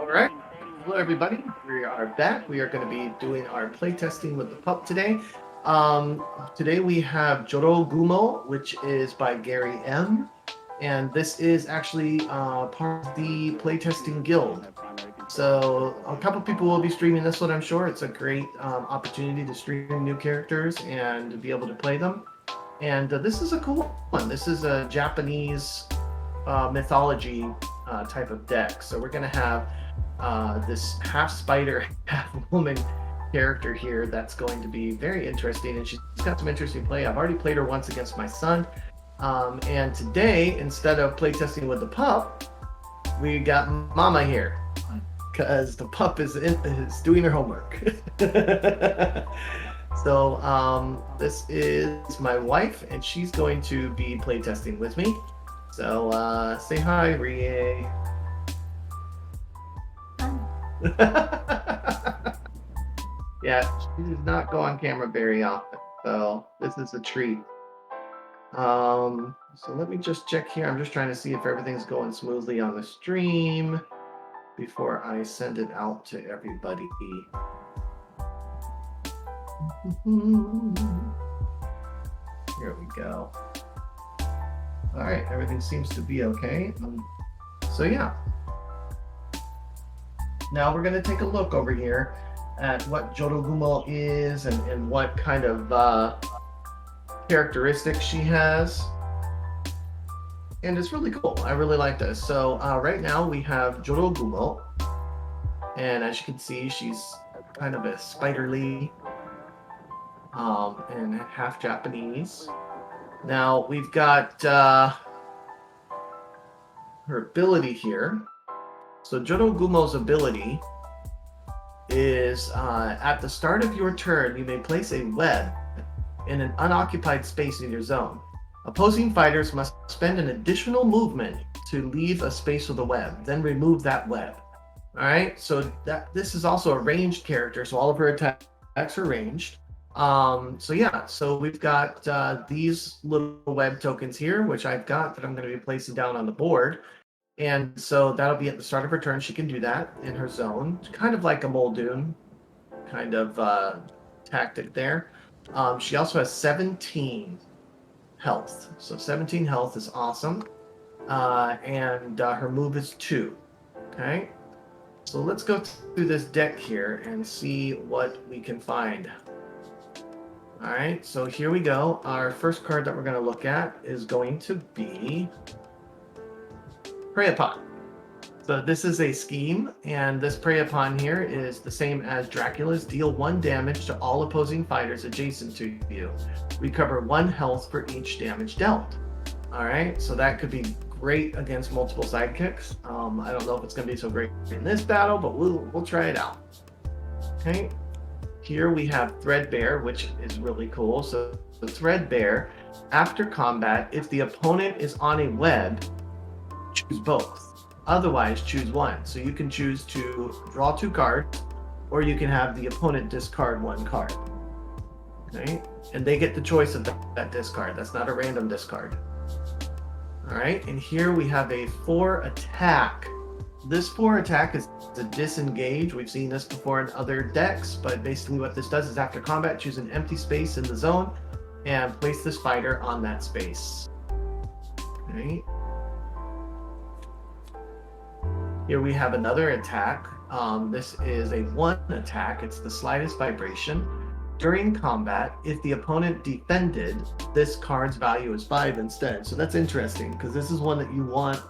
All right. Hello, everybody. We are back. We are going to be doing our playtesting with the pup today. Today we have Jorogumo, which is by Gary M. And this is actually part of the playtesting guild. So a couple people will be streaming this one, I'm sure. It's a great opportunity to stream new characters and to be able to play them. And this is a cool one. This is a Japanese mythology type of deck. So we're going to have this half spider, half woman character here that's going to be very interesting. And she's got some interesting play. I've already played her once against my son. And today, instead of playtesting with the pup, we got Mama here because the pup is doing her homework. So this is my wife, and she's going to be playtesting with me. So say hi, Rie. Yeah, she does not go on camera very often, so this is a treat. So let me just check here. I'm just trying to see if everything's going smoothly on the stream before I send it out to everybody. Here we go. All right, everything seems to be okay. So yeah. Now we're going to take a look over here at what Jorogumo is and what kind of characteristics she has. And it's really cool. I really like this. So right now we have Jorogumo. And as you can see, she's kind of a spiderly and half Japanese. Now we've got her ability here. So Jorogumo's ability is at the start of your turn, you may place a web in an unoccupied space in your zone. Opposing fighters must spend an additional movement to leave a space with a web, then remove that web. All right, so this is also a ranged character, so all of her attacks are ranged. So yeah, so we've got these little web tokens here, which I've got that I'm going to be placing down on the board. And so that'll be at the start of her turn. She can do that in her zone, kind of like a Muldoon kind of tactic there. She also has 17 health. So 17 health is awesome. And her move is 2. Okay. So let's go through this deck here and see what we can find. All right. So here we go. Our first card that we're going to look at is going to be Prey Upon. So this is a scheme, and this Prey Upon here is the same as Dracula's. Deal 1 damage to all opposing fighters adjacent to you. Recover 1 health for each damage dealt. All right, so that could be great against multiple sidekicks. I don't know if it's going to be so great in this battle, but we'll try it out. Okay, here we have Threadbare, which is really cool. So the Threadbare, after combat, if the opponent is on a web, choose both. Otherwise, choose 1. So you can choose to draw 2 cards, or you can have the opponent discard 1 card. Okay? And they get the choice of that discard. That's not a random discard. All right, and here we have a 4 attack. This 4 attack is a disengage. We've seen this before in other decks, but basically what this does is after combat, choose an empty space in the zone and place this fighter on that space. Okay. Here we have another attack. This is a 1 attack. It's the slightest vibration. During combat, if the opponent defended, this card's value is 5 instead. So that's interesting because this is one that you want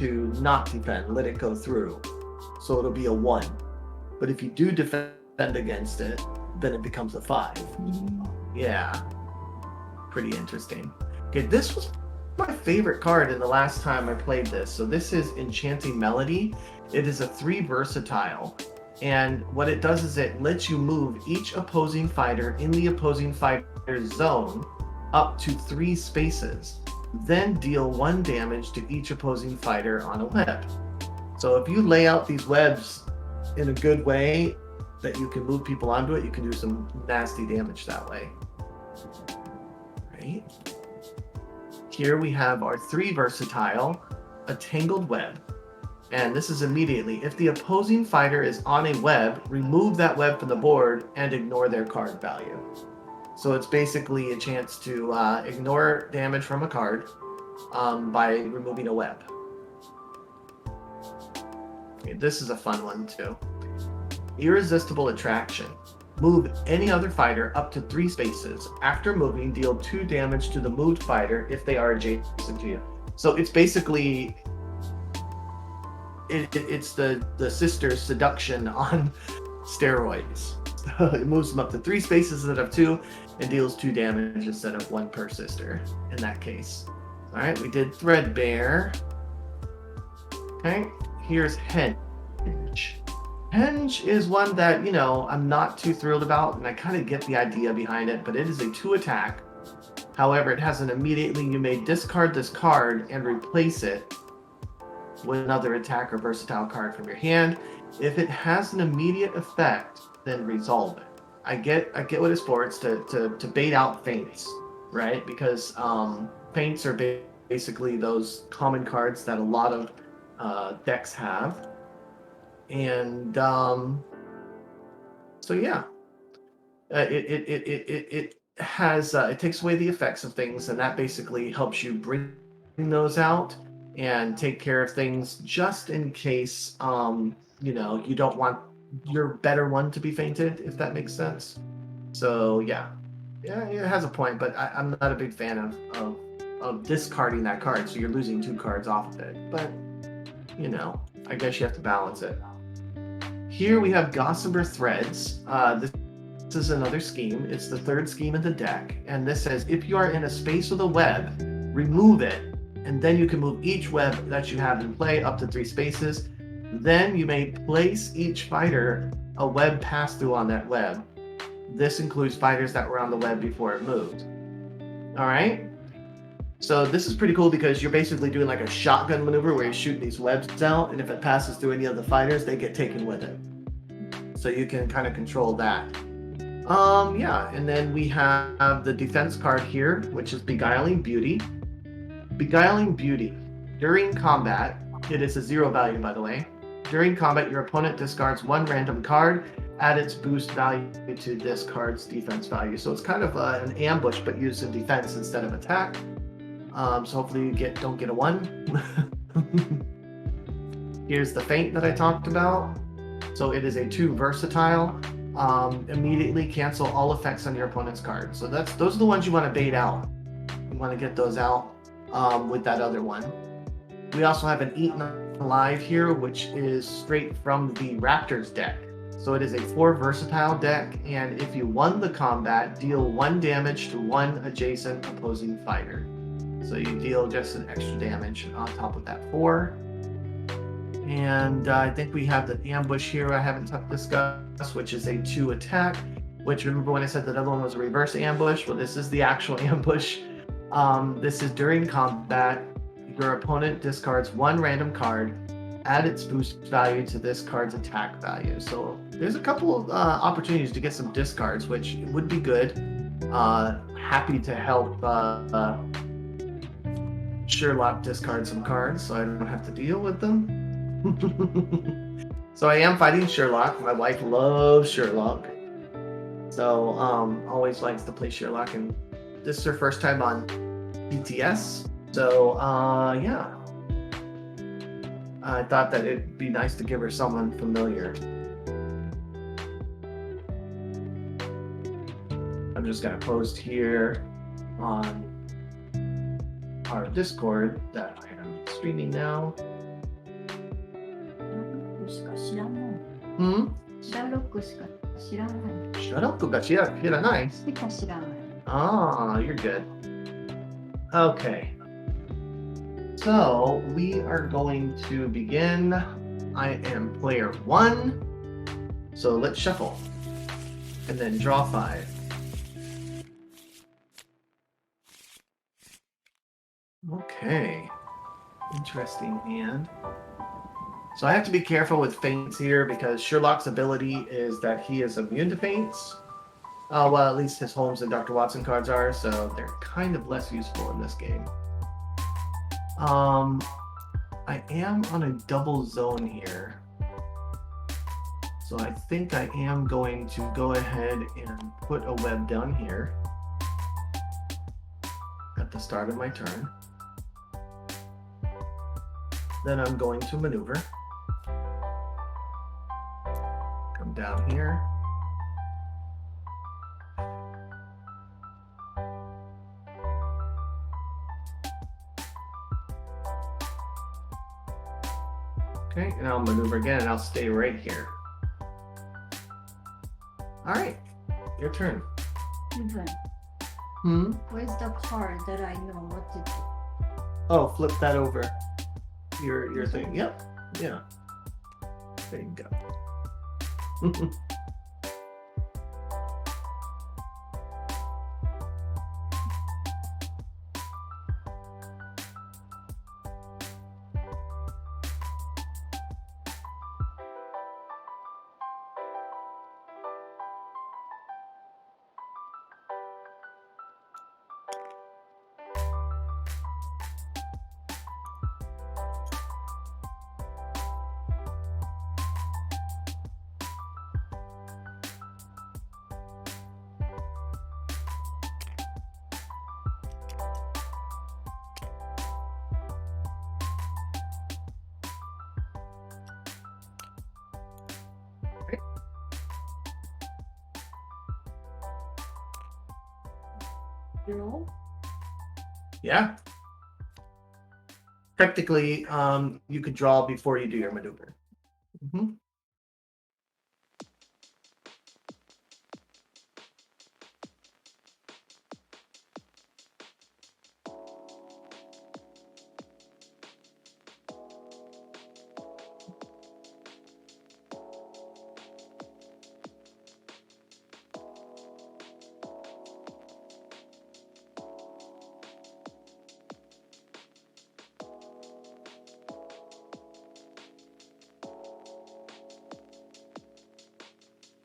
to not defend, let it go through. So it'll be a 1. But if you do defend against it, then it becomes a 5. Yeah, pretty interesting. Okay, this was my favorite card in the last time I played this. So this is Enchanting Melody. It is a 3 versatile, and what it does is it lets you move each opposing fighter in the opposing fighter's zone up to 3 spaces, then deal 1 damage to each opposing fighter on a web. So if you lay out these webs in a good way that you can move people onto it, you can do some nasty damage that way. Right? Here we have our 3 versatile, a Tangled Web. And this is immediately. If the opposing fighter is on a web, remove that web from the board and ignore their card value. So it's basically a chance to ignore damage from a card by removing a web. Okay, this is a fun one too. Irresistible Attraction. Move any other fighter up to 3 spaces. After moving, deal 2 damage to the moved fighter if they are adjacent to you. So it's basically it's the sister's seduction on steroids. It moves them up to 3 spaces instead of 2 and deals 2 damage instead of 1 per sister in that case. All right, we did Threadbare. Okay, here's Henge. Henge is one that, you know, I'm not too thrilled about, and I kind of get the idea behind it, but it is a 2 attack. However, it has an immediately, you may discard this card and replace it with another attack or versatile card from your hand. If it has an immediate effect, then resolve it. I get what it's for. It's to bait out feints, right? Because feints are basically those common cards that a lot of decks have. And so yeah, it has it takes away the effects of things, and that basically helps you bring those out and take care of things just in case you know, you don't want your better one to be fainted, if that makes sense. So yeah, it has a point, but I'm not a big fan of discarding that card, so you're losing 2 cards off of it. But you know, I guess you have to balance it. Here we have Gossamer Threads. This is another scheme. It's the 3rd scheme in the deck, and this says if you are in a space with a web, remove it, and then you can move each web that you have in play up to 3 spaces. Then you may place each fighter a web pass through on that web. This includes fighters that were on the web before it moved. All right. So this is pretty cool because you're basically doing like a shotgun maneuver where you shoot these webs out, and if it passes through any of the fighters, they get taken with it. So you can kind of control that. Yeah, and then we have the defense card here, which is Beguiling Beauty. Beguiling Beauty. During combat, it is a 0 value, by the way. During combat, your opponent discards 1 random card, add its boost value to this card's defense value. So it's kind of an ambush, but used in defense instead of attack. So hopefully you don't get a 1. Here's the feint that I talked about. So it is a 2 versatile. Immediately cancel all effects on your opponent's card. So those are the ones you want to bait out. You want to get those out with that other one. We also have an Eaten Alive here, which is straight from the Raptors deck. So it is a 4 versatile deck, and if you won the combat, deal 1 damage to 1 adjacent opposing fighter. So you deal just an extra damage on top of that 4. And I think we have the ambush here I haven't discussed, which is a 2 attack, which remember when I said that other one was a reverse ambush? Well, this is the actual ambush. This is during combat. Your opponent discards 1 random card, add its boost value to this card's attack value. So there's a couple of opportunities to get some discards, which would be good. Happy to help Sherlock discard some cards so I don't have to deal with them. So I am fighting Sherlock. My wife loves Sherlock. So always likes to play Sherlock, and this is her first time on PTS. So yeah. I thought that it'd be nice to give her someone familiar. I'm just gonna post here on our Discord that I am streaming now. しか知らない。シャーロックしか知らない。シャーロックが知らない？しか知らない。Ah, you're good. Okay. So we are going to begin. I am player 1. So let's shuffle. And then draw 5. Okay. Interesting hand. So I have to be careful with feints here because Sherlock's ability is that he is immune to feints. Well, at least his Holmes and Dr. Watson cards are, so they're kind of less useful in this game. I I am on a double zone here. So I think I am going to go ahead and put a web down here at the start of my turn. Then I'm going to maneuver. Come down here. Okay, and I'll maneuver again and I'll stay right here. All right, your turn. Even. Where's the card that I know what to do? Oh, flip that over. Your thing. Yep. Yeah. There you go. Draw? Yeah. Technically, you could draw before you do your maneuver. Mm-hmm.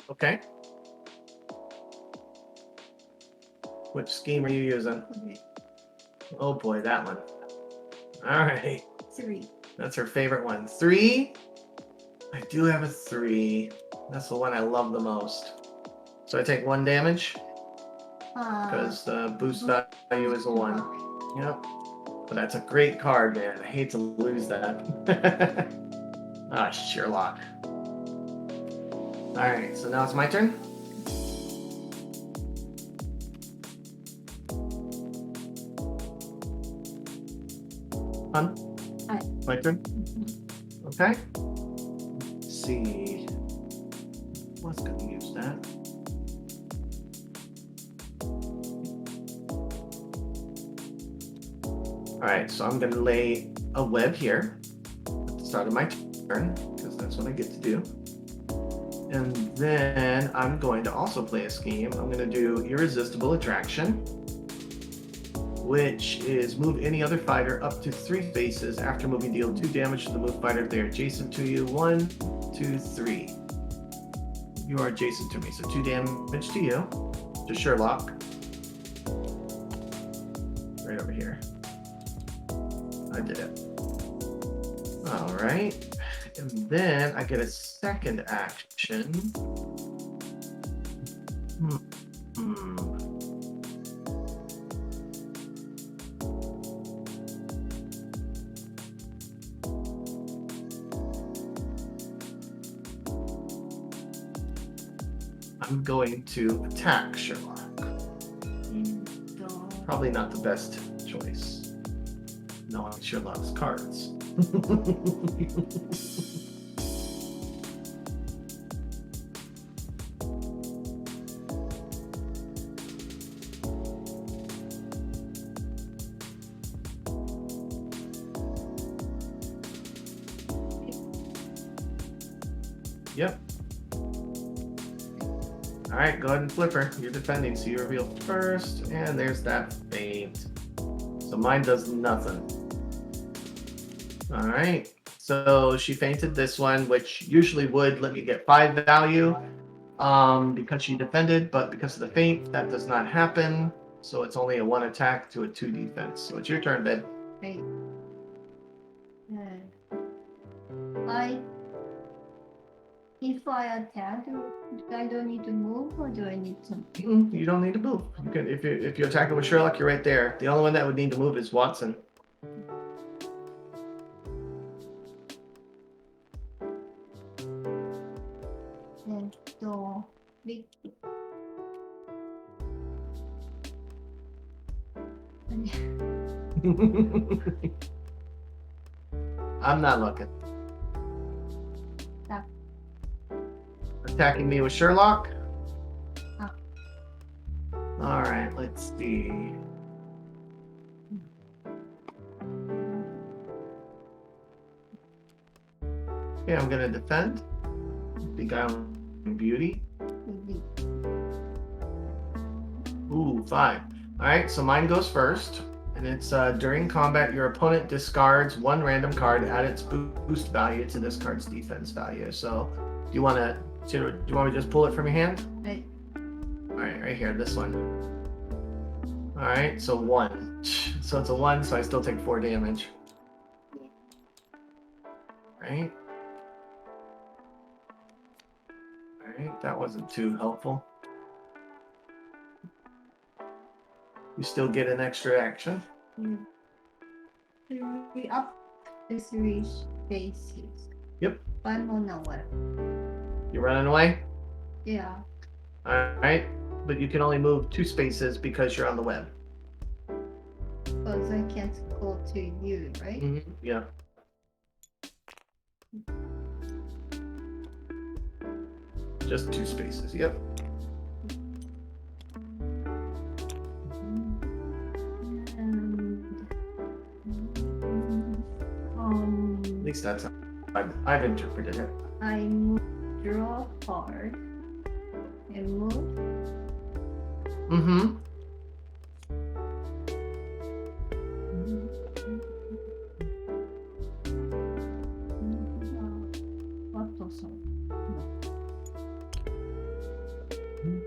Okay. Which scheme are you using? Okay. Oh boy, that one. All right. 3. That's her favorite one. 3. I do have a 3. That's the one I love the most. So I take 1 damage because the boost value is a 1. Yep. But that's a great card, man. I hate to lose that. Ah, Sherlock. All right, so now it's my turn. Aye. My turn. Okay. Let's see. Let's go use that. All right, so I'm going to lay a web here at the start of my turn because that's what I get to do. And then I'm going to also play a scheme. I'm going to do Irresistible Attraction, which is move any other fighter up to 3 spaces. After moving, deal 2 damage to the moved fighter if they are adjacent to you. 1, 2, 3. You are adjacent to me, so 2 damage to you, to Sherlock. Right over here. I did it. All right. And then I get a second action. I'm going to attack Sherlock. Probably not the best choice, knowing Sherlock's cards. Yep. All right, go ahead and flip her. You're defending, so you reveal first, and there's that feint. So mine does nothing. All right, so she feinted this one, which usually would let me get 5 value because she defended, but because of the feint, that does not happen. So it's only a 1 attack to a 2 defense. So it's your turn, babe. Hey. If I attack, I don't need to move, or do I need to? You don't need to move. You can, if you attack it with Sherlock, you're right there. The only one that would need to move is Watson. I'm not looking. Attack. Attacking me with Sherlock? Ah. Alright, let's see. Okay, I'm gonna defend. Beguile Beauty. Ooh, 5. Alright, so mine goes first. And it's during combat, your opponent discards one random card at its boost value to this card's defense value. So, do you want me to just pull it from your hand? Right. All right here, this one. All right, so 1. So it's a 1, so I still take 4 damage. Right. All right, that wasn't too helpful. You still get an extra action. 3 up to 3 spaces. Yep. I'm on the web. You're running away? Yeah. Alright. But you can only move 2 spaces because you're on the web. Because I can't go to you, right? Mm-hmm. Yeah. Just 2 spaces, yep. At least that's how I've interpreted it. I draw a card and move. Mm-hmm.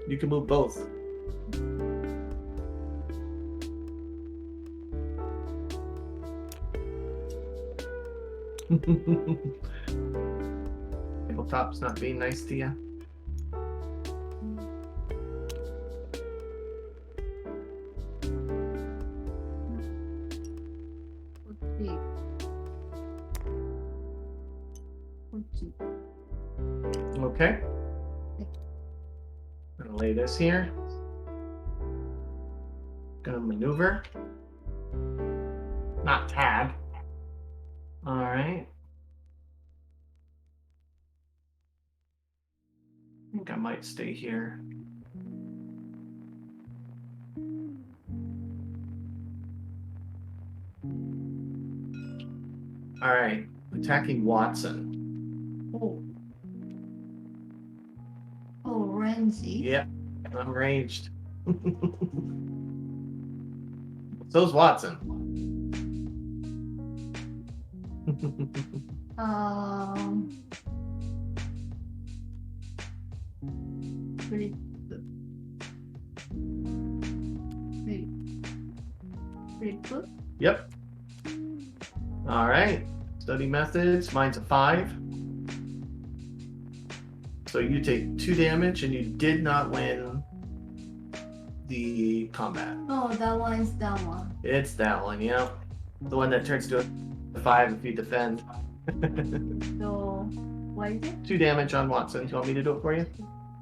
You can move both. Tabletop's not being nice to you. Okay. Gonna lay this here. Gonna maneuver. Not tab. All right. I think I might stay here. All right, attacking Watson. Oh, Renzi. Yep, I'm ranged. So's Watson. Flip. Yep. All right. Study methods. Mine's a 5. So you take 2 damage, and you did not win the combat. Oh, that one's that one. It's that one, yeah. The one that turns to a 5 if you defend. So, what is it? 2 damage on Watson. Do you want me to do it for you?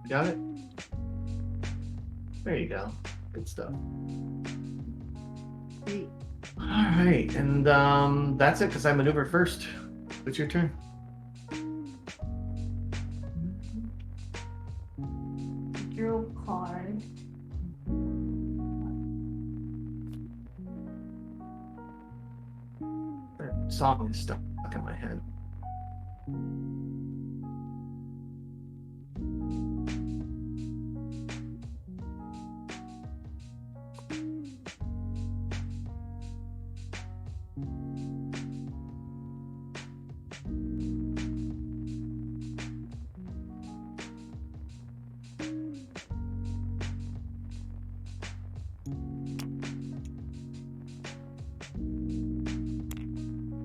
Got it? There you go. Good stuff. 3. All right, and that's it because I maneuvered first. It's your turn. Draw card. That song is stuck in my head.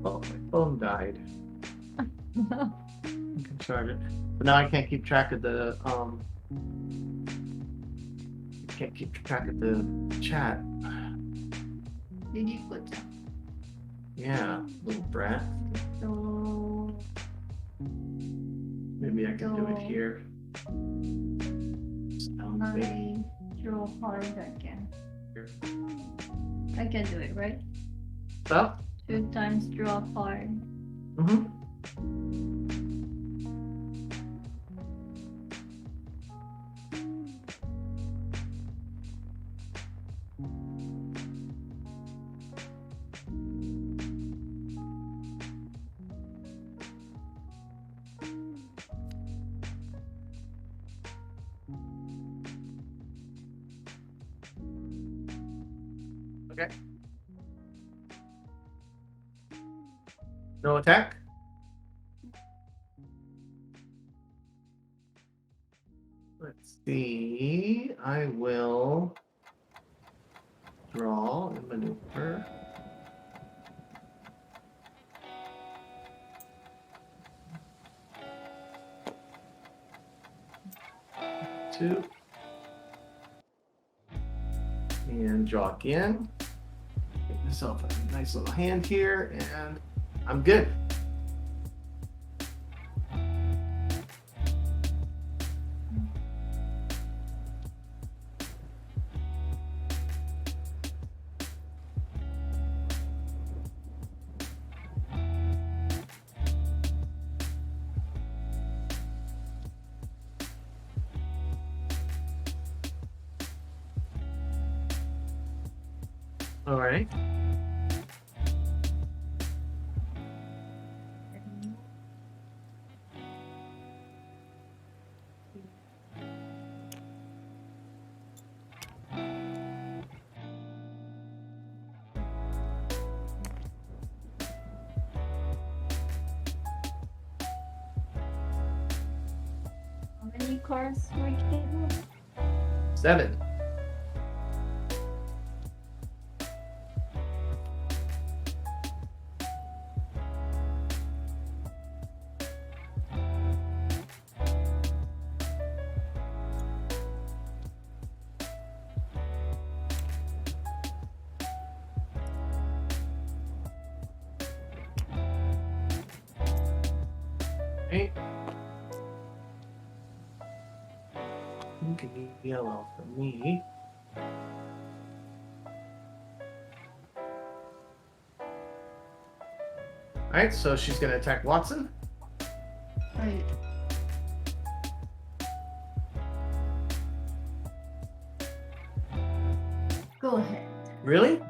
Oh, my phone died. You can charge it. But now I can't keep track of the can't keep track of the chat. Ririko-chan. Yeah, little brat. So, Maybe I can do it here. Sounds big. I draw hard again. I can do it, right? So? 2 times draw hard. Mm-hmm. Okay. No attack? Let's see. I will draw and maneuver. Two. And draw again. Get myself a nice little hand here, and I'm good. All right. How many cards we can have? 7. Okay. Pink and yellow for me. All right, so she's going to attack Watson. Right. Go ahead. Really?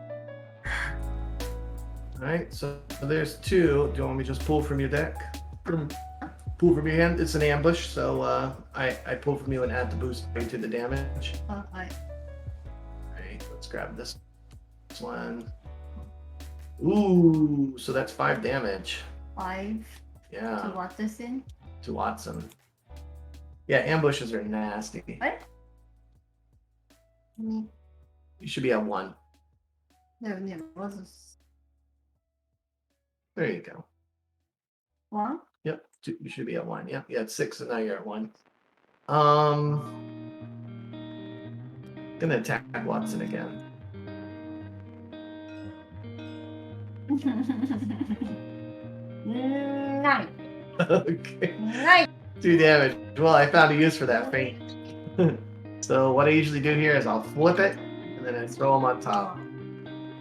All right, so there's 2. Do you want me to just pull from your deck? Pull from your hand. It's an ambush, so I pull from you and add the boost to the damage. I All right, let's grab this one. Ooh, so that's 5 damage. 5 Yeah, to Watson. to Watson. Yeah, ambushes are nasty. What? You should be at 1. There was There you go. 1. Yep, you should be at 1. Yep, you had 6, and now you're at 1. Gonna attack Watson again. 9. Okay, 9. 2 damage. Well, I found a use for that feint. So what I usually do here is I'll flip it, and then I throw him on top.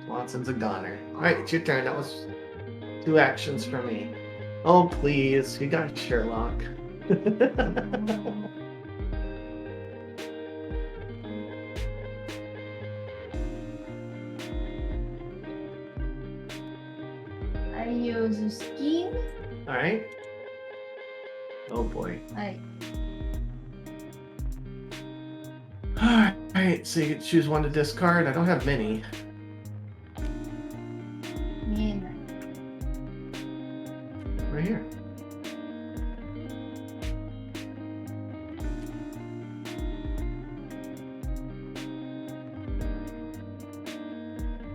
Watson's a goner. All right, it's your turn. That was 2 actions for me. Oh, please. You got Sherlock. I use scheme. All right. Oh, boy. All right, so you choose 1 to discard. I don't have many. 見えない。 Right here.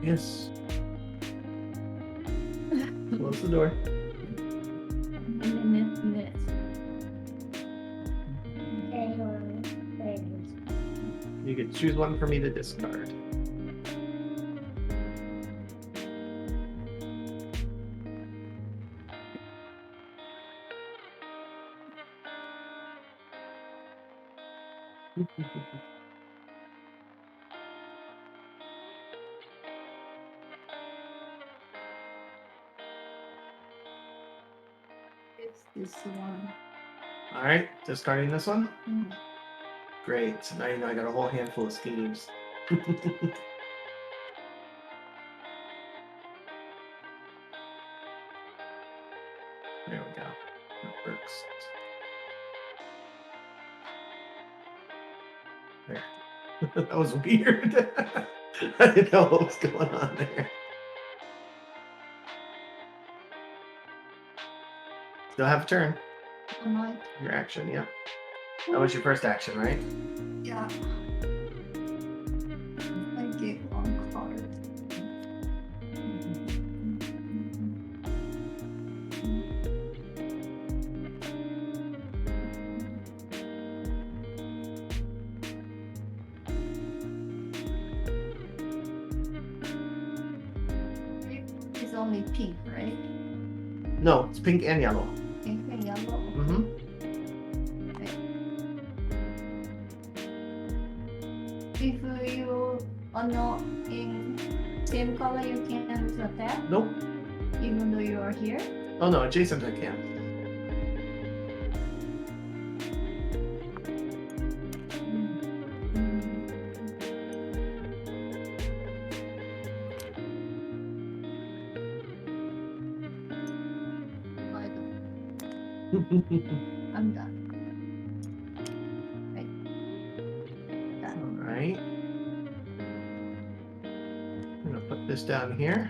Yes. Close the door. ねね You could choose one for me to discard. It's this one. All right, discarding this one. Mm. Great. So now you know I got a whole handful of schemes. There we go. That works. There. That was weird. I didn't know what was going on there. Still have a turn. Alright. Your action, yeah. That was your first action, right? Yeah. I get one card. It's only pink, right? No, it's pink and yellow. Pink and yellow. Mm-hmm. If you are not in same color, you can't attack, Nope. even though you are here. Oh no, adjacent I can. I'm done. Right. Done. All right. I'm gonna put this down here.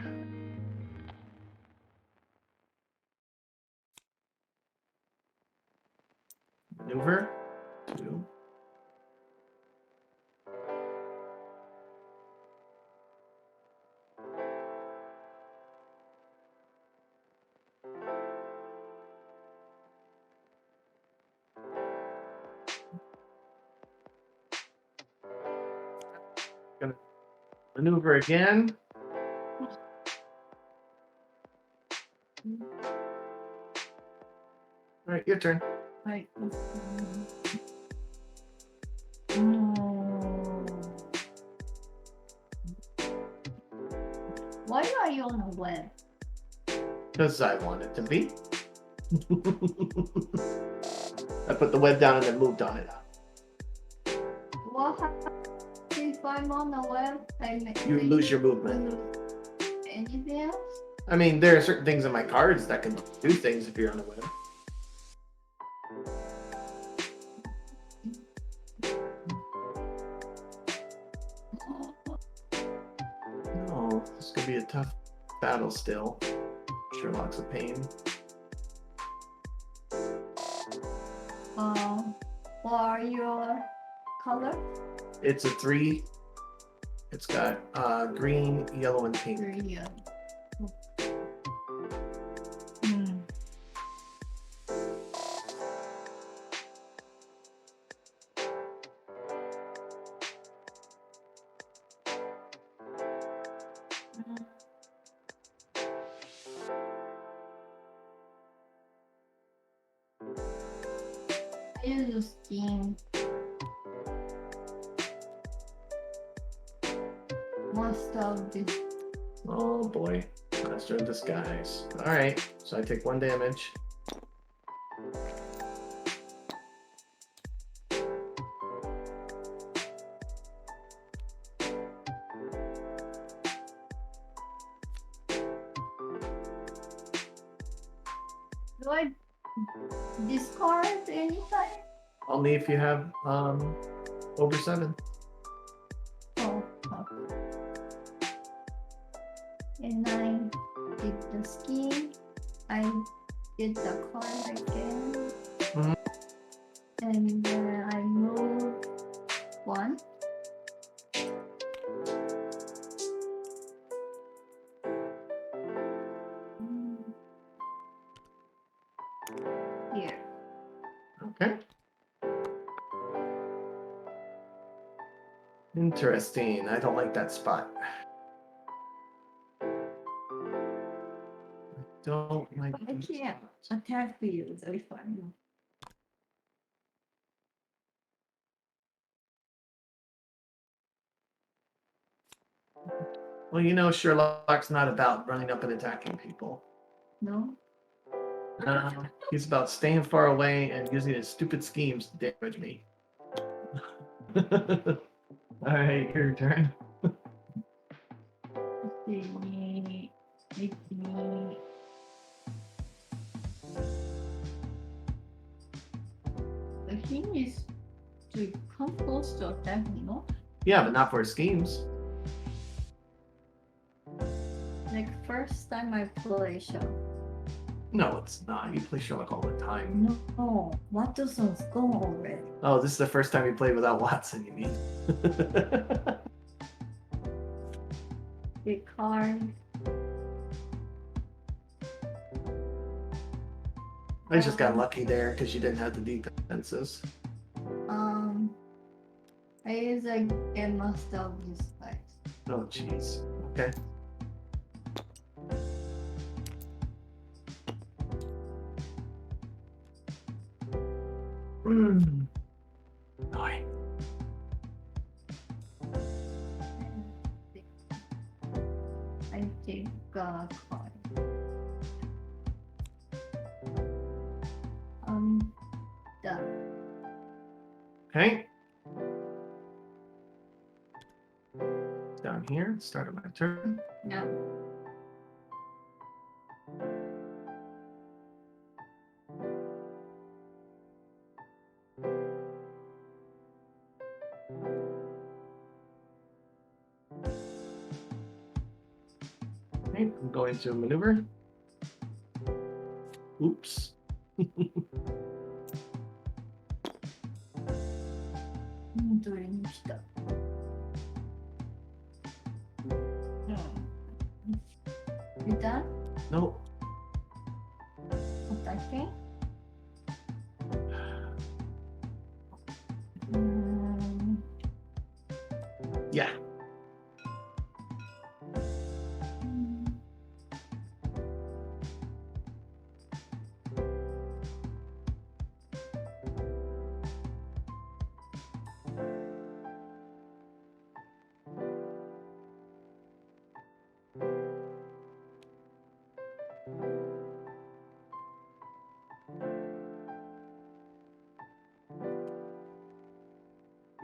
Maneuver. 2. Gonna maneuver again. All right, your turn. Right. Why are you on the web? Because I wanted to be. I put the web down and then moved on it. What happens if I'm on the web? You lose your movement. Anything else? I mean, there are certain things in my cards that can do things if you're on the web. No, this could be a tough battle still. Sherlock's a pain. What are your color? It's a 3. It's got green, yellow, and pink. Green. Use a scheme. Most of this. Oh boy, Master in Disguise. All right, so I take 1 damage. Do I discard anytime? Only if you have over 7. Oh, okay. And I did the scheme. I did the card again. Mhm. And then I move 1. Here. Okay. Interesting. I don't like that spot. Don't like. I can't attack you so if I'm Well, you know, Sherlock's not about running up and attacking people. no. He's about staying far away and using his stupid schemes to damage me. All right, your turn. Let's see. The thing is to come close to attack me, no? Yeah, but not for his schemes. Like first time I play Sherlock. No, it's not. You play Sherlock all the time. No, Watson's gone already. Oh, this is the first time you played without Watson, you mean? The card. I just got lucky there because you didn't have the defenses. I use a game master of this guys. Oh, jeez. Okay. Annoying. I take a card. Done. Okay. Down here, start of my turn. Now. Okay, I'm going to maneuver. Oops. You done? Nope. Attacking? Yeah.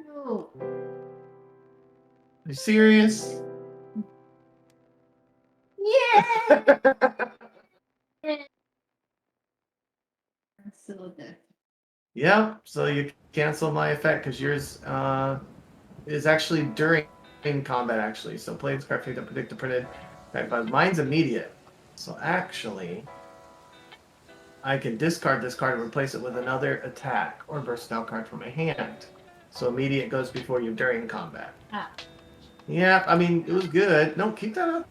No. Are you serious? Yeah. So that. Yeah, so you cancel my effect because yours is actually during combat, actually. So play this card to predict the printed effect, but mine's immediate. So actually, I can discard this card and replace it with another attack or versatile card from my hand. So immediate goes before you during combat. Ah. Yeah, I mean, it was good. No, keep that up.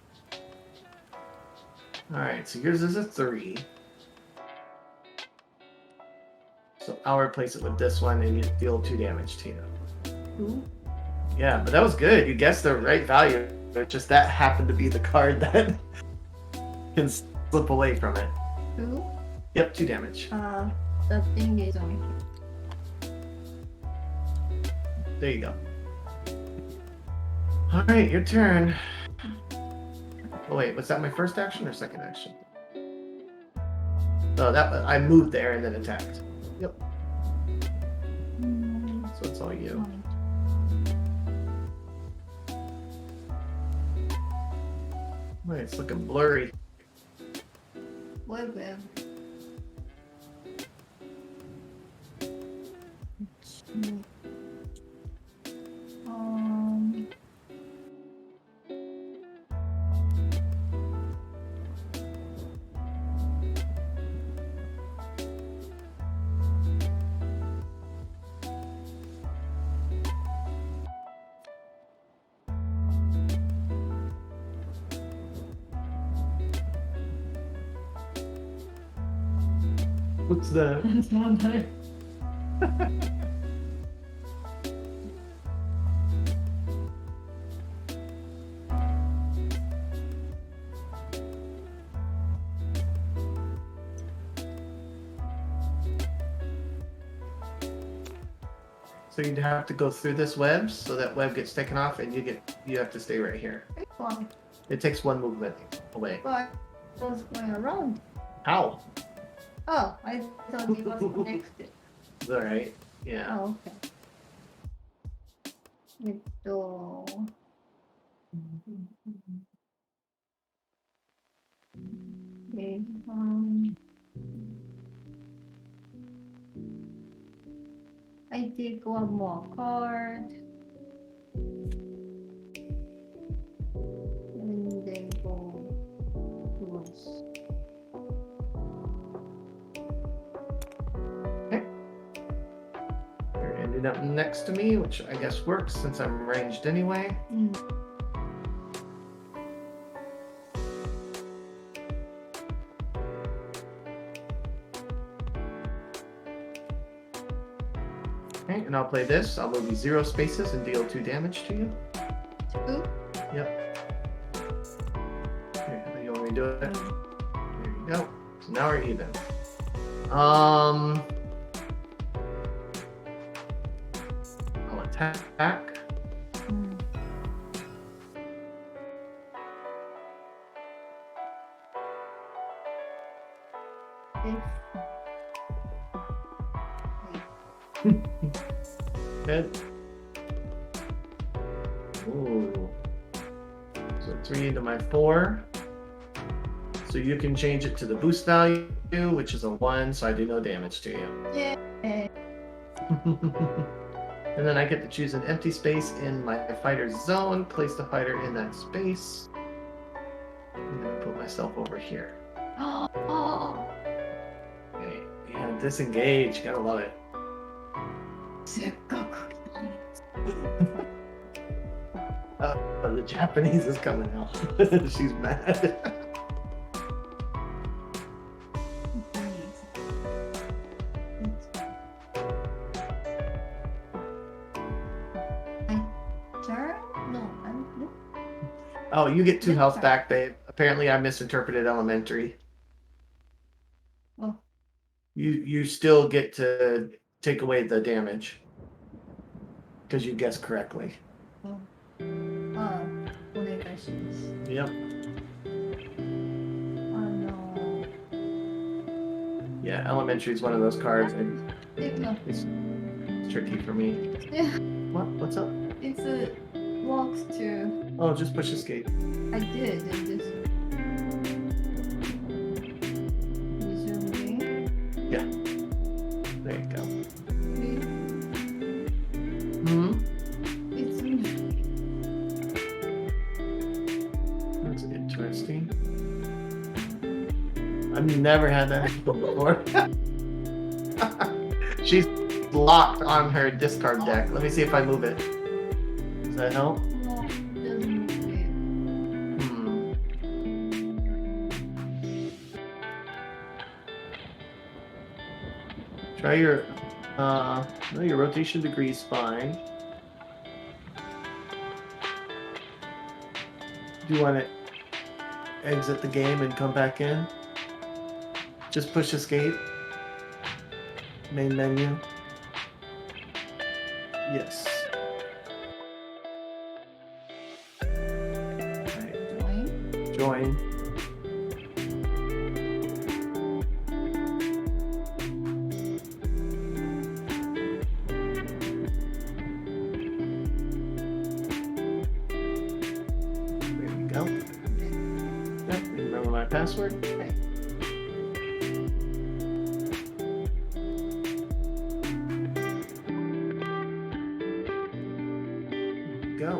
Alright, so yours is a 3. So I'll replace it with this one and you deal 2 damage to you. Two. Yeah, but that was good. You guessed the right value. But just that happened to be the card that can slip away from it. Two. Yep, 2 damage. The thing is on here. There you go. Alright, your turn. Oh wait, was that my first action or second action? No, that I moved there and then attacked. Yep. So it's all you. Wait, it's looking blurry. Well. What's that? That's not nice. So you'd have to go through this web, so that web gets taken off, and you have to stay right here. Why? It takes one movement away. But it was going around. How? Oh, I thought it was connected. All right. Yeah. Oh, okay. えっと、I take one more card. And then go close. You're ending up next to me, which I guess works since I'm ranged anyway. Okay, and I'll play this. I'll move you 0 spaces and deal 2 damage to you. 2? Yep. Here, you want me to do it? There you go. So now we're even. I'll attack. Good. Ooh. So 3 into my 4. So you can change it to the boost value, which is a 1, so I do no damage to you. Yeah. And then I get to choose an empty space in my fighter's zone, place the fighter in that space. I'm gonna put myself over here. Oh, Okay. Yeah, disengage. Gotta love it. せっかく。The Japanese is coming out. She's mad. Turn? No, I'm no. Oh, you get 2 health back, babe. Apparently I misinterpreted elementary. Oh. You still get to take away the damage. Because you guessed correctly. Oh. お願いします。Yep. Yeah, elementary is one of those cards, and it's tricky for me. Yeah. What? What's up? It's walks too. Oh, just push escape. I did, and this. Resume game. Yeah. There you go. Okay. Hmm. It's That's interesting. I've never had that happen before. She's locked on her discard deck. Let me see if I move it. Does that help? no, doesn't fit. Hmm. Try your no, your rotation degree is fine. Do you want to exit the game and come back in? Just push escape. Main menu. Yes. Right. Join. Join. There we go. Yep, remember my password? Okay. Go.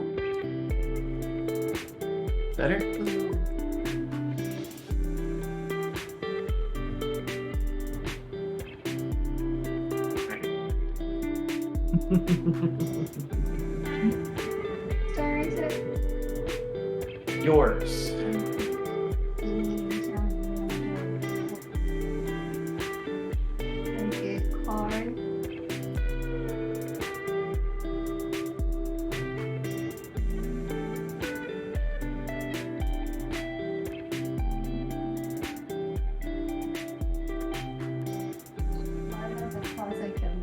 Better? Sorry, sir. Yours. Okay, card. What are the cards I can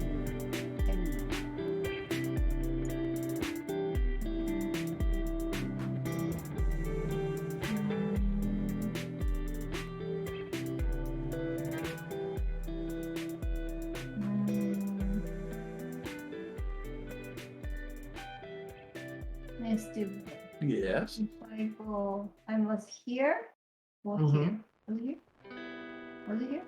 Still. Yes. If I go, I was here or Mhm. here? Was it here? Was it here?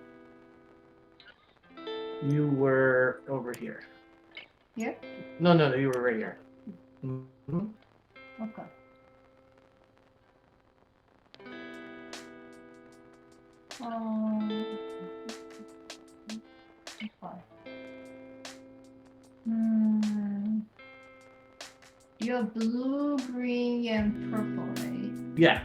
You were over here. Here? No, you were right here. Mhm. Okay. Okay. You're blue, green, and purple, right? Yeah.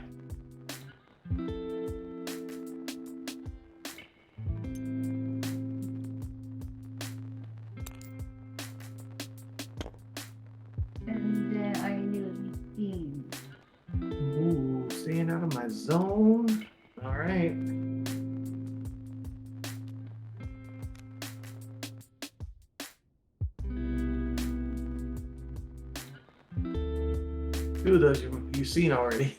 And then I use green. Ooh, staying out of my zone. All right. Two of those you've seen already.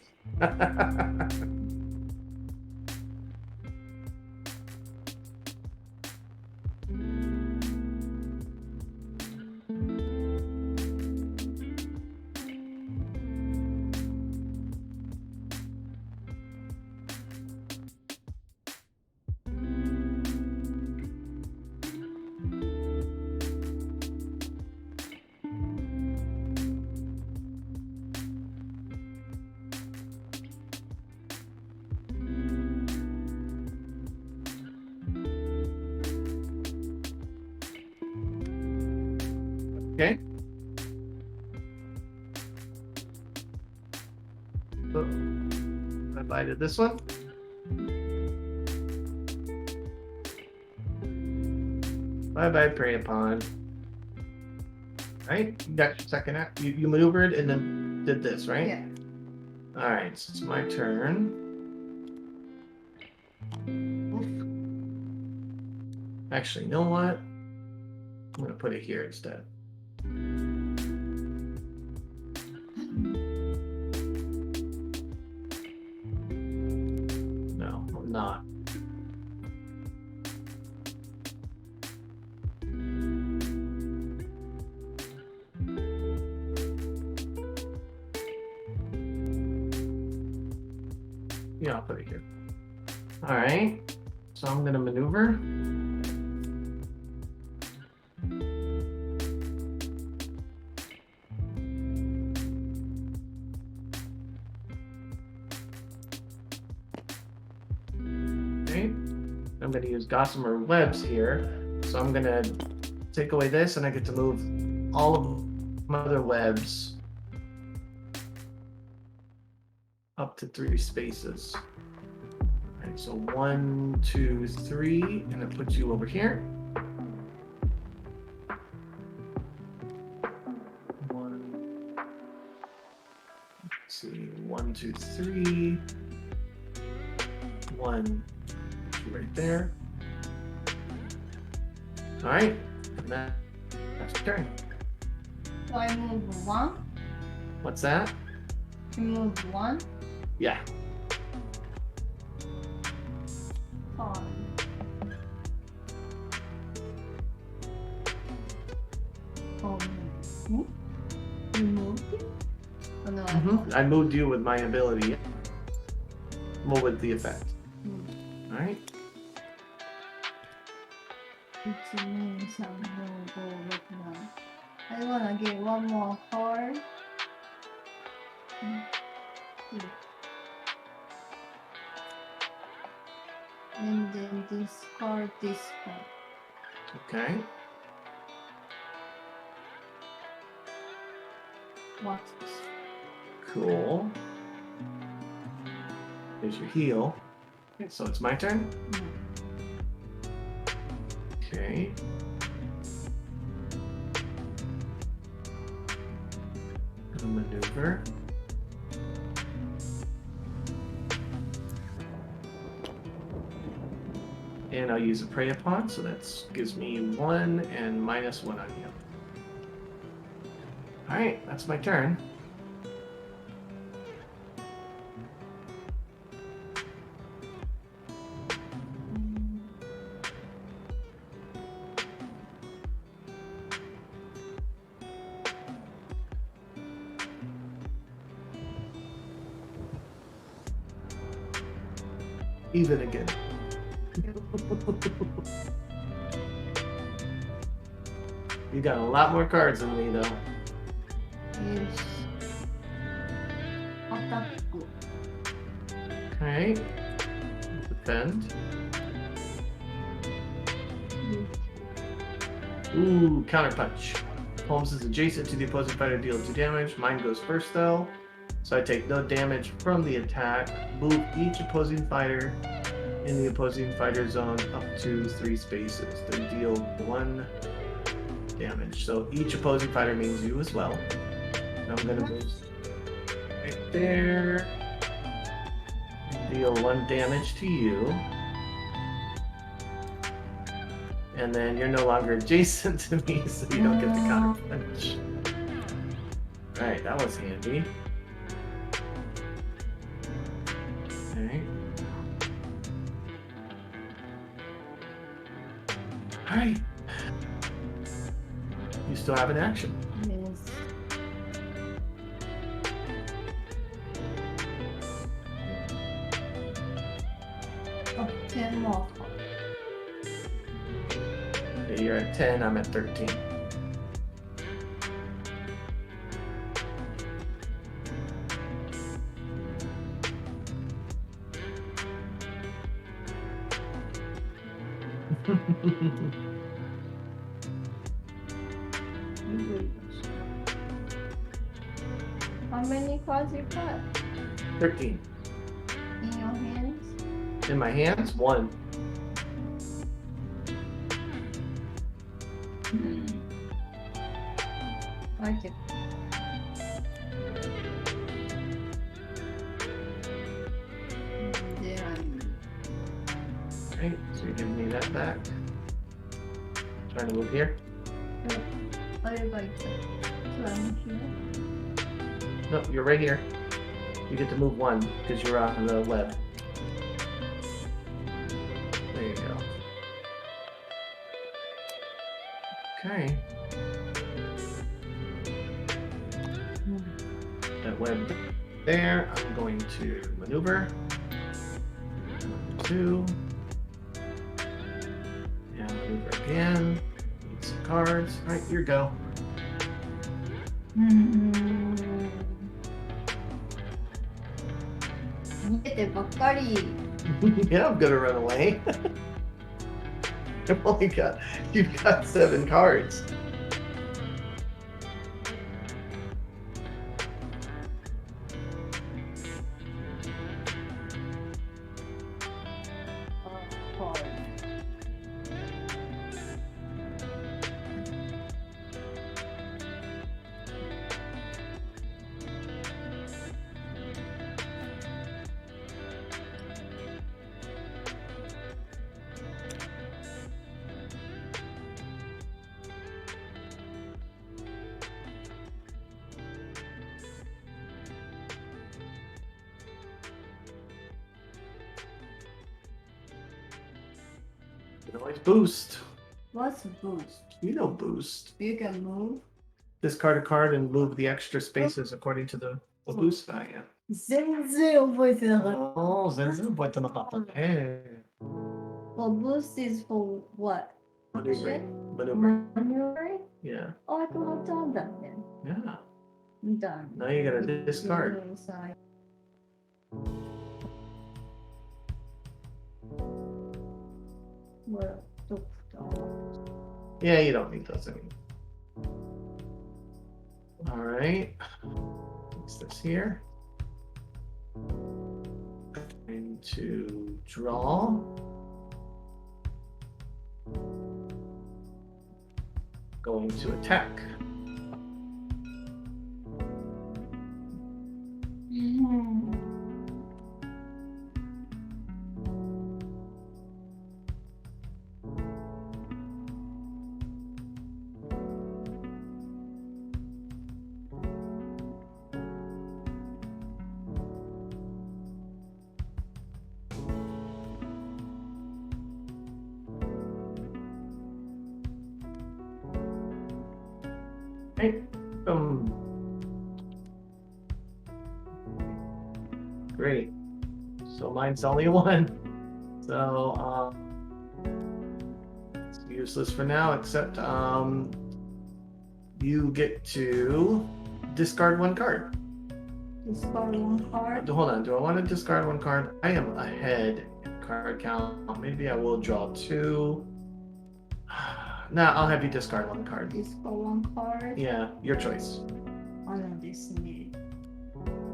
Okay. So I did this one. Bye bye, prey upon. Right? You got your second act. You maneuvered and then did this, right? Yeah. All right, so it's my turn. Oof. Actually, you know what? I'm gonna put it here instead. No, I'm not. Yeah, I'll put it here. All right, so I'm gonna maneuver. Okay, I'm gonna use gossamer webs here. So I'm gonna take away this and I get to move all of my other webs up to 3 spaces. All right, so 1, 2, 3, and it puts you over here. 1, let's see, 1, 2, 3, 1, 2 right there. All right, and that's your turn. So I move one. What's that? I move one. Yeah. Five. Oh, no. You moved it? Oh, no, I I moved you with my ability. Well, with the effect. All right. Which means I'm gonna go look now. I wanna get one more card. And then discard this card. Okay. Watch this. Cool. Here's your heal. Okay, so it's my turn. Okay. Gonna maneuver. And I'll use a prey upon, so that gives me 1 and -1 on you. All right, that's my turn. Even again. You got a lot more cards than me, though. よし。アタック。 Okay. Defend. Ooh, counterpunch. Holmes is adjacent to the opposing fighter, deal 2 damage. Mine goes first, though. So I take no damage from the attack. Move each opposing fighter in the opposing fighter zone up to 3 spaces. Then deal 1 damage. So each opposing fighter means you as well. I'm going to move right there. Deal 1 damage to you. And then you're no longer adjacent to me, so you don't get the counter punch. Alright, that was handy. Alright. Alright. You still have an action. Yes. Oh, 10 more. Okay, you're at 10, I'm at 13. How many cards you got 13. in your hands? In my hands, 1. Okay. Alright, so you're giving me that back. Trying to move here. No, you're right here. You get to move 1 because you're on the web. There you go. Okay. That web there. I'm going to maneuver. 2. And maneuver again. Need some cards. Alright, here you go. Yeah, I'm gonna run away. You've got 7 cards. You can always boost. What's boost? You know boost. You can move. Discard a card and move the extra spaces according to the boost value. 全然覚えてなかった。Oh, 全然覚えてなかったね。Well, boost is for what? Maneuvering. Maneuvering. Maneuvering? Yeah. Oh, I could have done that then. Yeah. I'm done. Now you gotta discard. Well, Yeah, you don't need those anymore. Alright. Place this here. Going to draw. Going to attack. Okay. Great. So mine's only 1. So it's useless for now, except you get to discard one card. Discard one card. Hold on, do I want to discard one card? I am ahead in card count. Maybe I will draw two. Nah, I'll have you discard one card. Discard one card. Yeah, your choice. ですね。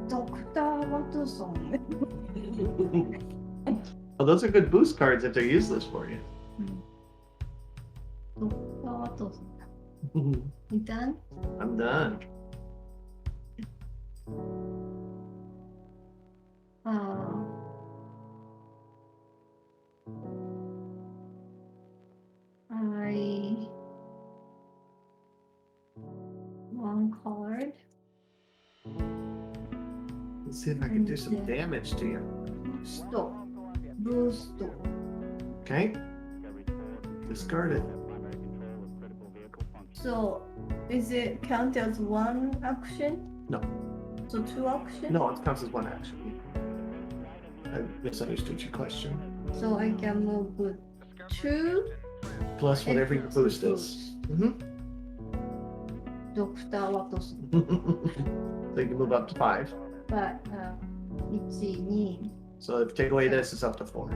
ドクター・ワトソン。 Well, those are good boost cards if they're useless for you. ドクター・ワトソン。You done? I'm done. I one card. Let's see if I can do some damage to you. Stop. Boost. Okay. Discard it. So, is it count as one action? No. So two actions? No, it counts as one action. I misunderstood your question. So I can move with two Plus whatever your boost is. Dr. Watson. So you can move up to 5. But 1, 2. So if you take away this, it's up to 4.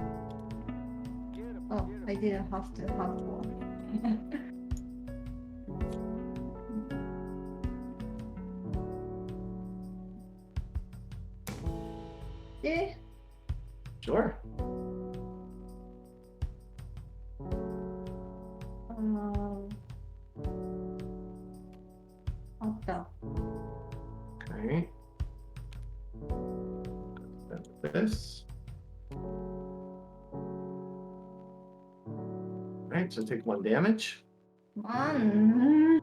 Oh, I didn't have to have one. Yeah. Sure. Okay. This. Alright, so take 1 damage. 1.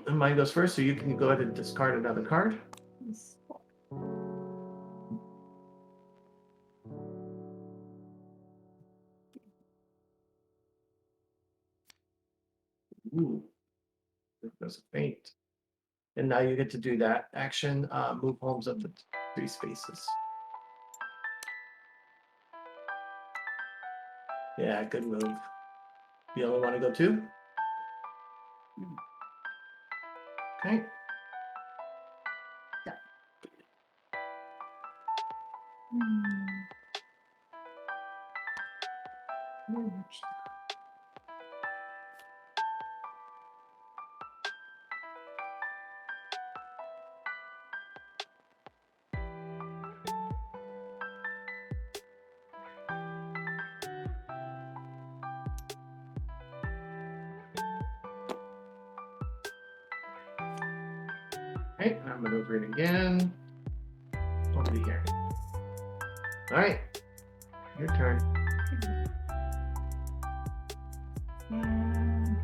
And mine goes first, so you can go ahead and discard another card. Ooh, there's a faint. And now you get to do that action, move homes up to 3 spaces. Yeah, good move. You only want to go 2? Okay. Okay, I'm gonna over it again. Over here. All right, your turn. And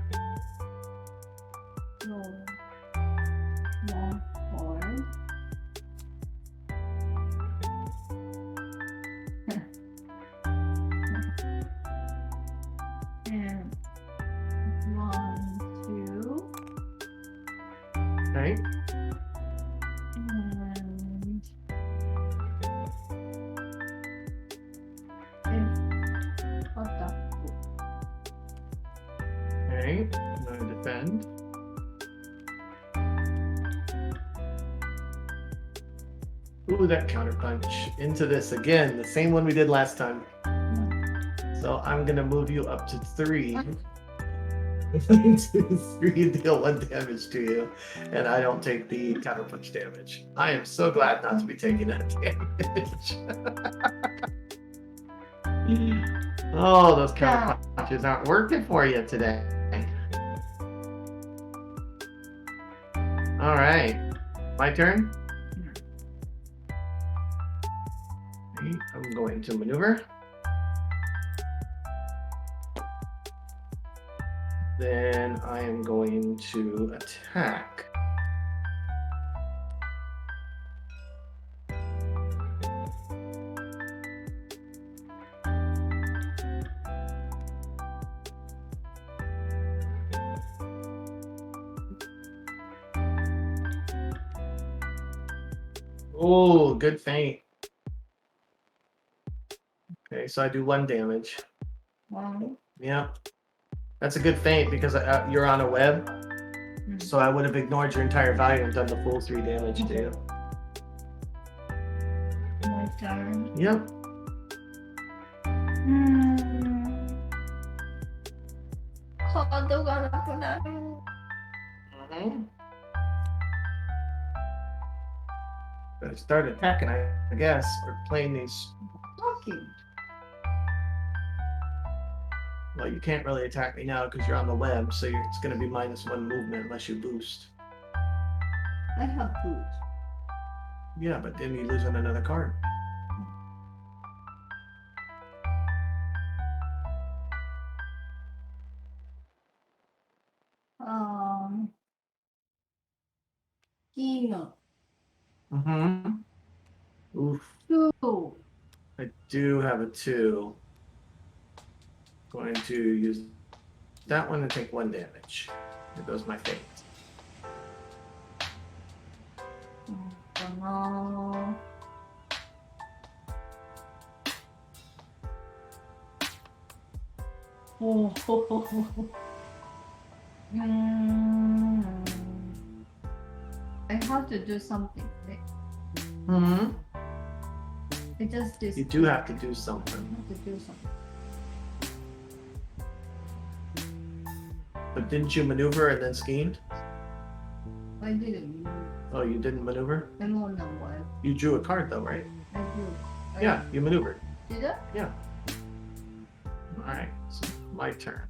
1, 2. Okay. Okay, I'm gonna defend. Ooh, that counter punch into this again, the same one we did last time. So I'm gonna move you up to 3. 3 deal 1 damage to you, and I don't take the counter punch damage. I am so glad not to be taking that damage. Oh, those counter punches aren't working for you today. All right, my turn. Okay, I'm going to maneuver. Then I am going to attack. Oh, good feint. Okay, so I do 1 damage. 1. Yep. That's a good feint because you're on a web. Mm. So I would have ignored your entire value and done the full 3 damage to you. My turn. Yep. 카드가 나구나. Mm-hmm. Gotta start attacking, I guess, or playing these. Talking. Well, you can't really attack me now because you're on the web, so it's going to be -1 movement unless you boost. I have boots. Yeah, but then you lose on another card. Kino. Mm-hmm. Oof. 2. I do have a 2. Going to use that one and take 1 damage. There goes my fate. No. Oh. I have to do something. Mm-hmm. I just You do have to do something. have to do something. But didn't you maneuver and then schemed? I didn't. Oh, you didn't maneuver? I'm on the web. You drew a card though, right? I do. Yeah, you maneuvered. Did I? Yeah. Alright, so my turn.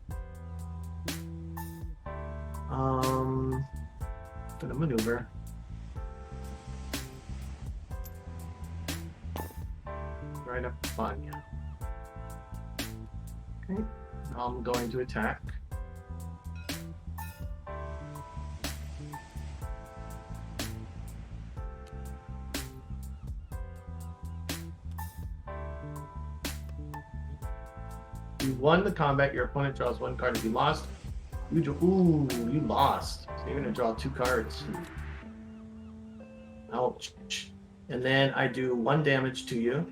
Gonna maneuver. Right up on you. Okay, now I'm going to attack. You won the combat, your opponent draws 1 card. If you lost, you lost. So you're gonna draw 2 cards. Ouch. And then I do 1 damage to you.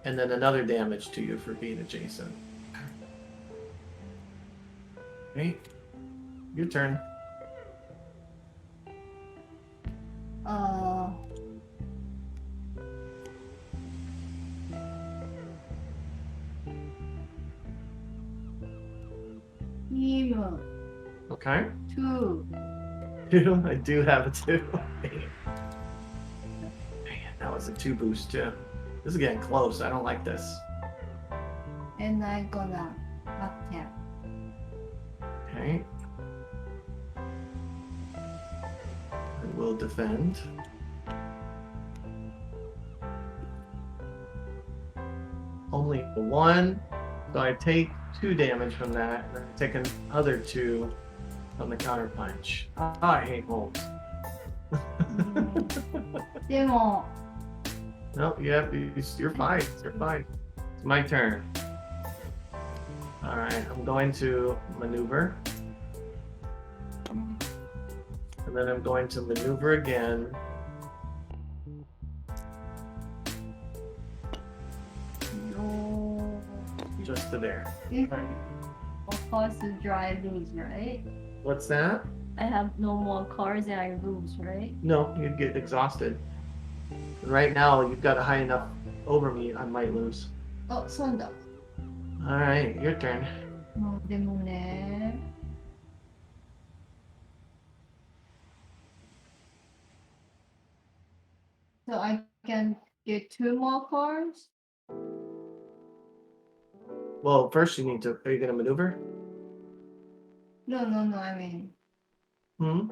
And then another damage to you for being adjacent. Okay. Your turn. Emo. Okay. 2. I do have a 2. Man, that was a 2 boost too. This is getting close. I don't like this. And I'm gonna attack. Okay. I will defend. Only 1. So I take 2 damage from that, and then I take another 2 from the counter punch. Oh, I hate holds. でも Nope, yep, you're fine. You're fine. It's my turn. Alright, I'm going to maneuver. And then I'm going to maneuver again. No. Just to there. Of course, to dry lose, right? What's that? I have no more cards and I lose, right? No, you'd get exhausted. And right now, you've got a high enough over me, I might lose. Oh, そうだ。 Alright, your turn. でもね。So I can get 2 more cards? Well, first you need to. Are you going to maneuver? No, I mean. Hmm?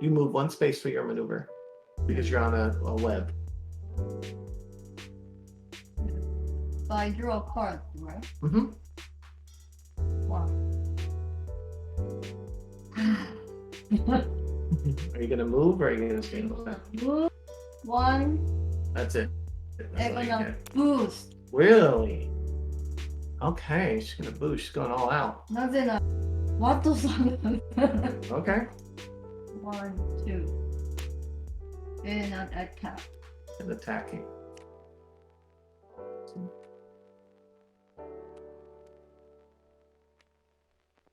You move 1 space for your maneuver because you're on a web. But I draw a card, right? Mm-hmm. Wow. Are you going to move or are you going to stay on the web? Move 1. That's it. That's I'm all you gonna get. boost. Really? Okay, she's going to boost. She's going all out. なぜなら、ワットさん Okay. 1, 2. And not attack. and attacking.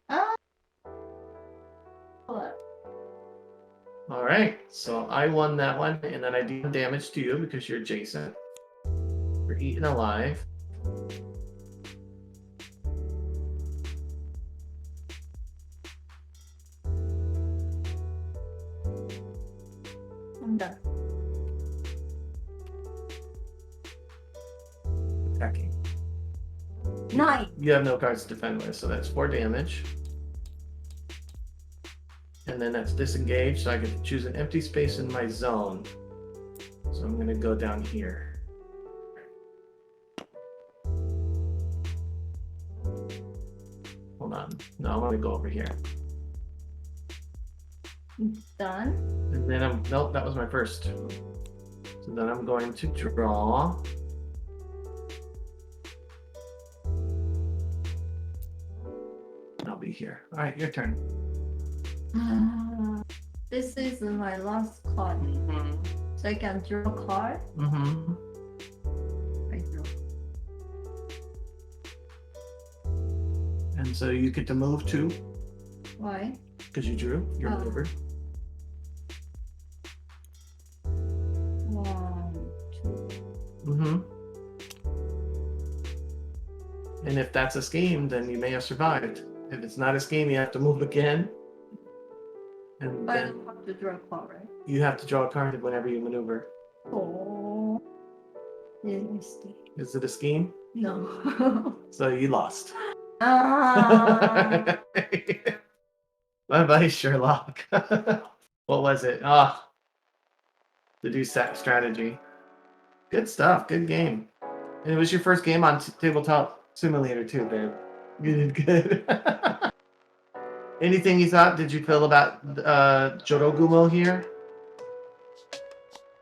Ah! All right, so I won that one, and then I do damage to you because you're adjacent. You're eaten alive. I'm done. Attacking. 9. You have no cards to defend with, so that's 4 damage. And then that's disengaged, so I get to choose an empty space in my zone. So I'm going to go down here. Hold on. No, I'm going to go over here. Done. And then nope, that was my first. So then I'm going to draw. I'll be here. All right, your turn. This is my last card. So I can draw a card. Mm-hmm. I draw. And so you get to move too, Why? because you drew. You're Oh. maneuvered. 1, 2. Mm-hmm. And if that's a scheme, then you may have survived. If it's not a scheme, you have to move again. And I then don't have to draw a card, right? you have to draw a card whenever you maneuver. Oh. Let me see. Is it a scheme? No. So you lost. Ah. Bye-bye, Sherlock. What was it? To do set strategy. Good stuff. Good game. And it was your first game on Tabletop Simulator too, babe. You did good. Anything you thought? Did you feel about Jorogumo here?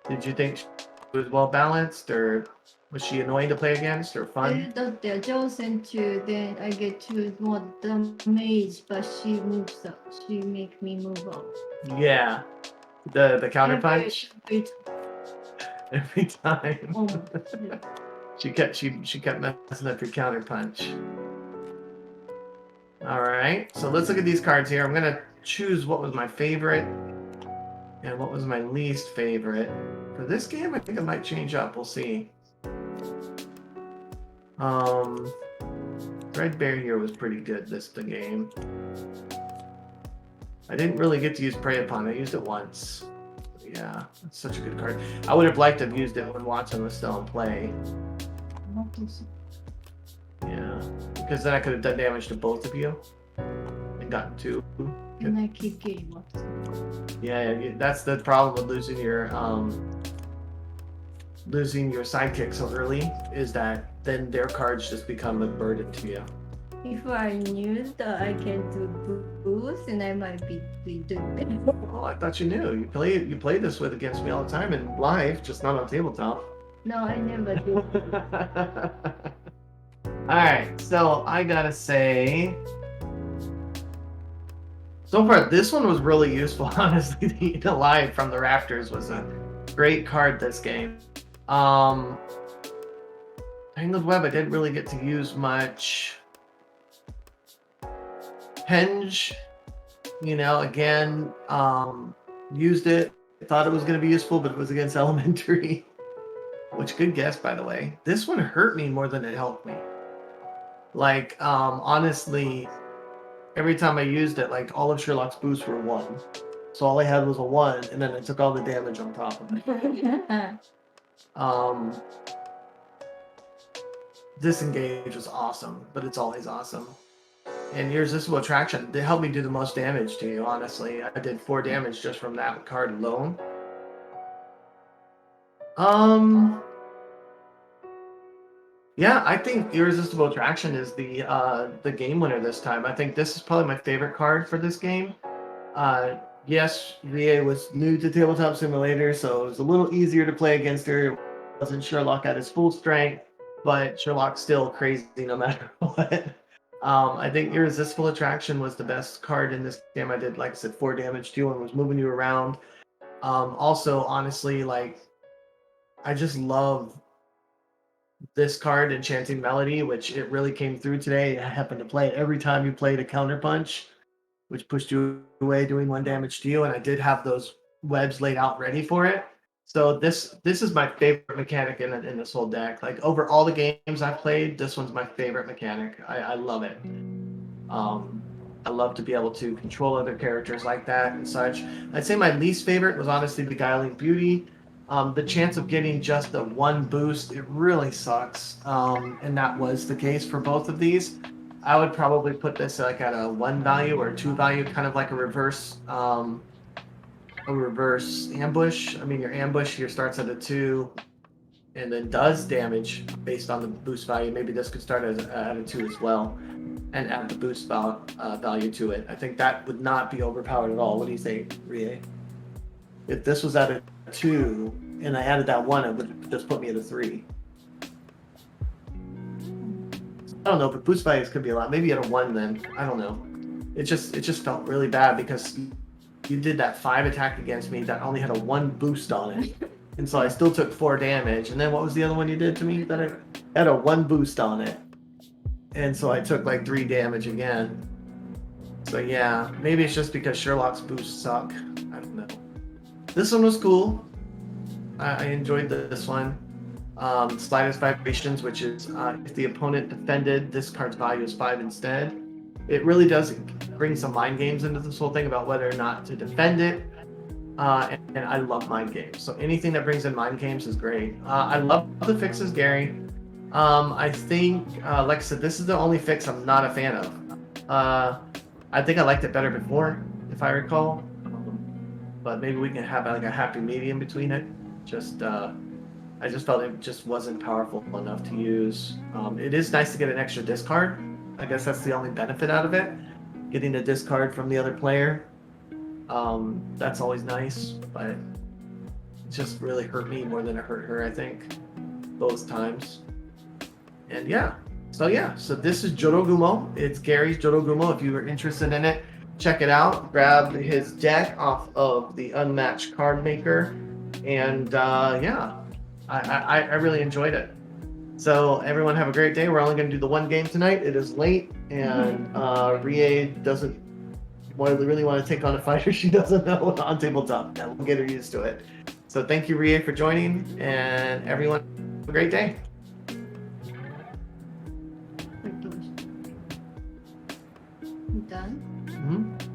Did you think she was well balanced, or was she annoying to play against, or fun? That they're chosen to, then I get to more damage, but she moves up. She make me move up. Yeah. The counter punch Every every time. oh, yeah. She kept messing up your counter punch. All right, so let's look at these cards here. I'm gonna choose what was my favorite and what was my least favorite. For this game, I think it might change up. We'll see. Red Bear here was pretty good the game. I didn't really get to use Prey Upon. I used it once. Yeah, it's such a good card. I would have liked to have used it when Watson was still in play. Yeah, because then I could have done damage to both of you and gotten 2. And I keep getting up. Yeah, that's the problem with losing your sidekick so early, is that then their cards just become a burden to you. If I knew that I can do boost, and I might be doing better. Oh, I thought you knew. You play this with against me all the time in live, just not on tabletop. No, I never do. Alright, so I gotta say, so far this one was really useful, honestly. The Eat Alive from the Rafters was a great card this game. Tangled Web I didn't really get to use much. Henge, again, used it. Thought it was going to be useful, but it was against Elementary. Which, good guess, by the way. This one hurt me more than it helped me. Like, honestly, every time I used it, like, all of Sherlock's boosts were 1. So all I had was a 1, and then I took all the damage on top of it. Disengage was awesome, but it's always awesome. And Irresistible Attraction, they helped me do the most damage to you, honestly. I did 4 damage just from that card alone. Yeah, I think Irresistible Attraction is the game winner this time. I think this is probably my favorite card for this game. Yes, VA was new to Tabletop Simulator, so it was a little easier to play against her. It wasn't Sherlock at his full strength, but Sherlock's still crazy no matter what. I think Irresistible Attraction was the best card in this game. I did, like I said, 4 damage to you and was moving you around. Also, honestly, like I just love this card, Enchanting Melody, which it really came through today. I happened to play it every time you played a counter punch, which pushed you away, doing 1 damage to you. And I did have those webs laid out ready for it. So this is my favorite mechanic in this whole deck. Like over all the games I've played, this one's my favorite mechanic. I love it. Um, I love to be able to control other characters like that and such. I'd say my least favorite was honestly Beguiling Beauty. The chance of getting just the one boost, it really sucks. And that was the case for both of these. I would probably put this like at a 1 value or 2 value, kind of like a reverse ambush. I mean, your ambush here starts at a 2 and then does damage based on the boost value. Maybe this could start at a 2 as well and add the boost value to it. I think that would not be overpowered at all. What do you think, Rie? If this was at a 2 and I added that 1, it would just put me at a 3. I don't know, but boost values could be a lot. Maybe at a 1 then. I don't know. It just felt really bad because you did that 5 attack against me that only had a 1 boost on it. And so I still took 4 damage. And then what was the other one you did to me that had a 1 boost on it? And so I took like 3 damage again. So yeah, maybe it's just because Sherlock's boosts suck. I don't know. This one was cool. I enjoyed this one. Slightest Vibrations, which is if the opponent defended, this card's value is 5 instead. It really does bring some mind games into this whole thing about whether or not to defend it. And I love mind games. So anything that brings in mind games is great. I love the fixes, Gary. I think, like I said, this is the only fix I'm not a fan of. I think I liked it better before, if I recall. But maybe we can have like a happy medium between it. I just felt it just wasn't powerful enough to use. It is nice to get an extra discard. I guess that's the only benefit out of it. Getting a discard from the other player. That's always nice, but it just really hurt me more than it hurt her, I think, both times. And so this is Jorogumo. It's Gary's Jorogumo. If you are interested in it, check it out. Grab his deck off of the Unmatched Card Maker, and I really enjoyed it. So everyone have a great day. We're only going to do the one game tonight. It is late, and Rie doesn't really want to take on a fighter she doesn't know on tabletop. That will get her used to it. So thank you, Rie, for joining, and everyone have a great day. Done? Mm-hmm.